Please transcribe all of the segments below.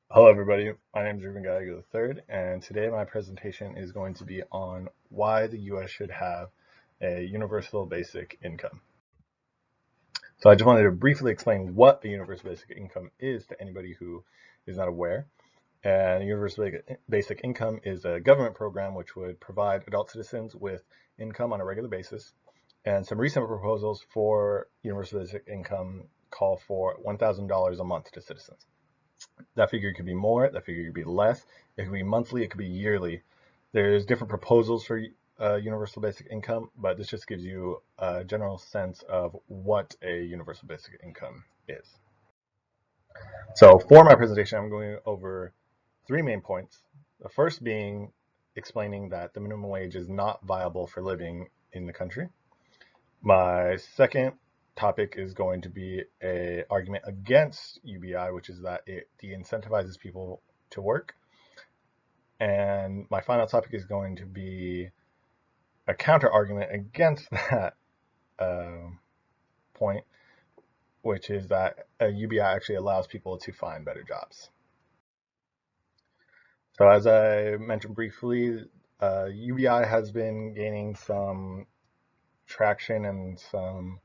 Hello everybody, my name is Ruben Gallagher III, and today my presentation is going to be on why the US should have a universal basic income. So I just wanted to briefly explain what a universal basic income is to anybody who is not aware. And universal basic income is a government program which would provide adult citizens with income on a regular basis. And some recent proposals for universal basic income call for $1,000 a month to citizens. That figure could be more, that figure could be less, it could be monthly, it could be yearly. There's different proposals for universal basic income, but this just gives you a general sense of what a universal basic income is. So for my presentation, I'm going over three main points. The first being explaining that the minimum wage is not viable for living in the country. My second topic is going to be an argument against UBI, which is that it de-incentivizes people to work. And my final topic is going to be a counter argument against that point, which is that a UBI actually allows people to find better jobs. So as I mentioned briefly, UBI has been gaining some traction and some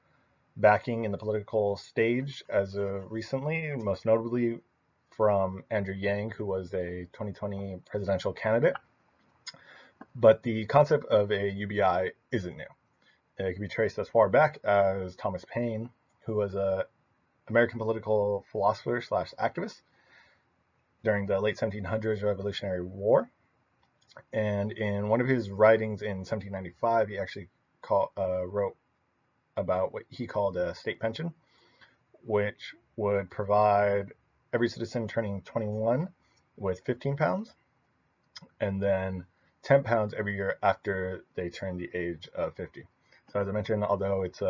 backing in the political stage as of recently, most notably from Andrew Yang, who was a 2020 presidential candidate. But the concept of a UBI isn't new. It can be traced as far back as Thomas Paine, who was an American political philosopher slash activist during the late 1700s Revolutionary War. And in one of his writings in 1795, he actually wrote about what he called a state pension, which would provide every citizen turning 21 with 15 pounds, and then 10 pounds every year after they turn the age of 50. So as I mentioned, although it's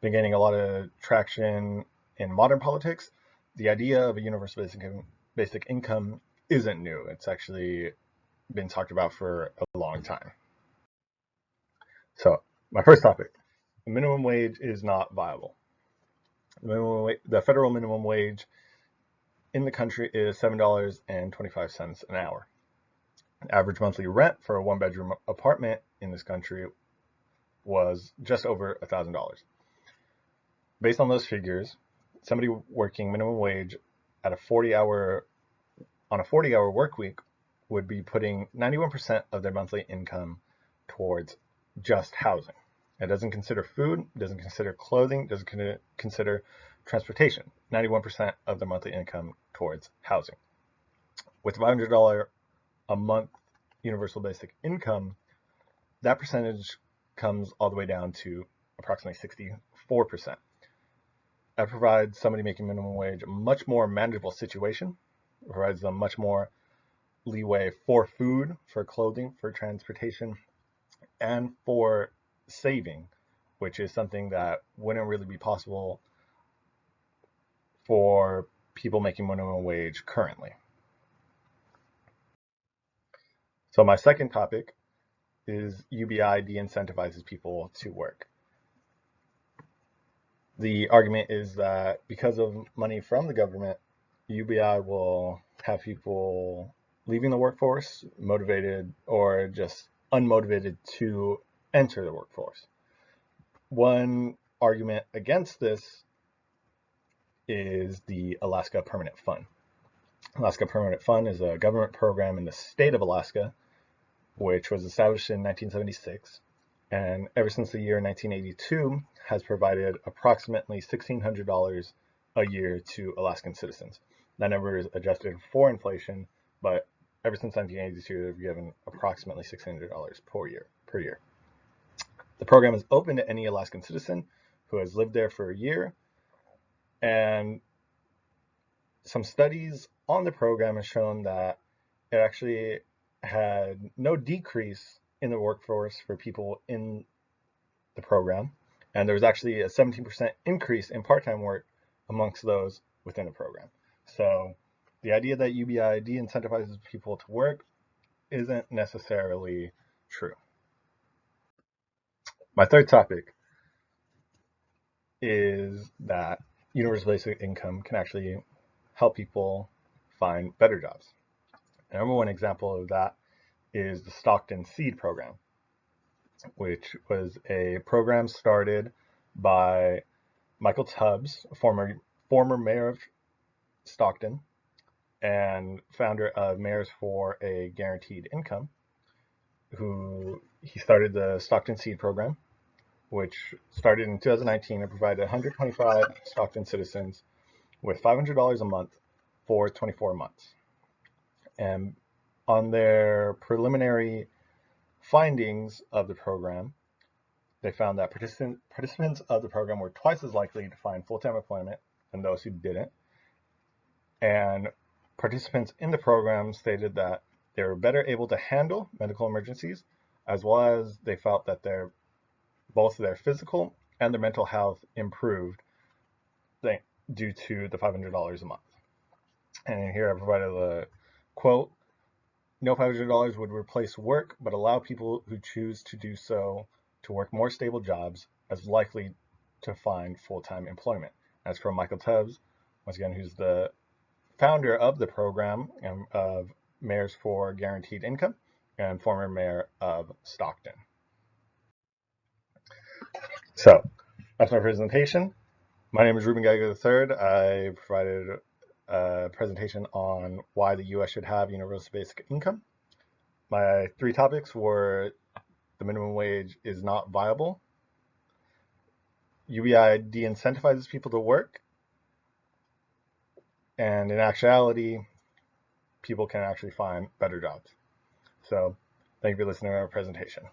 been gaining a lot of traction in modern politics, the idea of a universal basic income isn't new. It's actually been talked about for a long time. So my first topic, the minimum wage is not viable. The federal minimum wage in the country is $7.25 an hour. Average monthly rent for a one-bedroom apartment in this country was just over $1,000. Based on those figures, somebody working minimum wage at a 40-hour work week would be putting 91% of their monthly income towards just housing. It doesn't consider food, doesn't consider clothing, doesn't consider transportation. 91% of their monthly income towards housing. With $500 a month universal basic income, that percentage comes all the way down to approximately 64%. That provides somebody making minimum wage a much more manageable situation. It provides them much more leeway for food, for clothing, for transportation, and for saving, which is something that wouldn't really be possible for people making minimum wage currently. So my second topic is UBI de-incentivizes people to work. The argument is that because of money from the government, UBI will have people leaving the workforce motivated or just unmotivated to enter the workforce. One argument against this is the Alaska Permanent Fund. Alaska Permanent Fund is a government program in the state of Alaska, which was established in 1976, and ever since the year 1982 has provided approximately $1,600 a year to Alaskan citizens. That number is adjusted for inflation, but ever since 1982, they've given approximately $600 per year. The program is open to any Alaskan citizen who has lived there for a year, and some studies on the program have shown that it actually had no decrease in the workforce for people in the program, and there was actually a 17% increase in part-time work amongst those within the program. So the idea that UBI de-incentivizes people to work isn't necessarily true. My third topic is that universal basic income can actually help people find better jobs. The number one example of that is the Stockton Seed Program, which was a program started by Michael Tubbs, former mayor of Stockton and founder of Mayors for a Guaranteed Income, he started the Stockton Seed Program, which started in 2019 and provided 125 Stockton citizens with $500 a month for 24 months. And on their preliminary findings of the program, they found that participants of the program were twice as likely to find full-time employment than those who didn't. And participants in the program stated that they were better able to handle medical emergencies, as well as they felt that both their physical and their mental health improved due to the $500 a month. And here I provided a quote: "No $500 would replace work, but allow people who choose to do so to work more stable jobs as likely to find full-time employment." That's from Michael Tubbs, once again, who's the founder of the program and of Mayors for Guaranteed Income and former mayor of Stockton. So that's my presentation. My name is Ruben Geiger III. I provided a presentation on why the U.S. should have universal basic income. My three topics were: the minimum wage is not viable, UBI de-incentivizes people to work, and in actuality, people can actually find better jobs. So thank you for listening to our presentation.